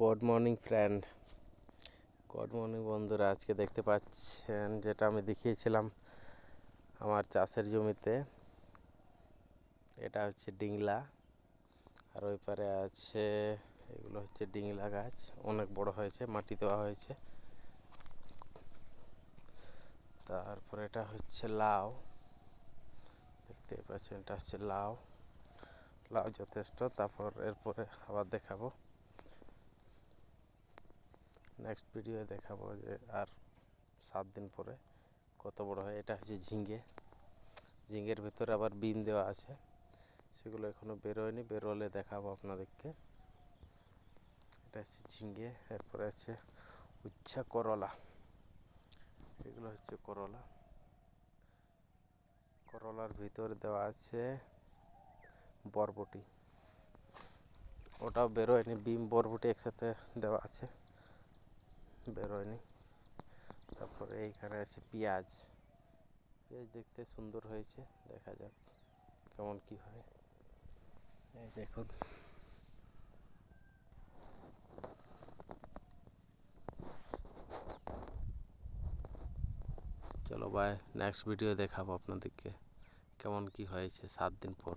Good morning friend, good morning বন্ধুরা। আজকে দেখতে পাচ্ছেন যেটা আমি দেখিয়েছিলাম আমার চাষের জমিতে, এটা হচ্ছে ডিংলা। আর ওই পারে আছে, এগুলো হচ্ছে ডিংলা গাছ, অনেক বড় হয়েছে, মাটি দেওয়া হয়েছে। তারপরে এটা হচ্ছে লাউ, দেখতে পাচ্ছেন এটা হচ্ছে লাউ। লাউ যথেষ্ট। তারপর এরপরে আবার দেখাবো, নেক্সট ভিডিও দেখাবো যে আর 7 দিন পরে কত বড় হয়। এটা হচ্ছে ঝিঙে, ঝিঙের ভিতরে আবার বিন দেওয়া আছে, সেগুলো এখনো বেরোয়নি, বেরোলে দেখাবো আপনাদেরকে। এটা হচ্ছে ঝিঙে। এরপরে আছে উচ্ছা করলা, এগুলো হচ্ছে করলা। করলার ভিতরে দেওয়া আছে বরবটি, ওটাও বেরোয়নি। বিম বরবটি একসাথে দেওয়া আছে, বেরোয়নি। তারপরে এইখানে আছে পেঁয়াজ, পেঁয়াজ দেখতে সুন্দর হয়েছে, দেখা যাক কেমন কি হয়। এই দেখুন, চলো বাই, নেক্সট ভিডিও দেখাবো আপনাদেরকে কেমন কি হয়েছে 7 দিন পর।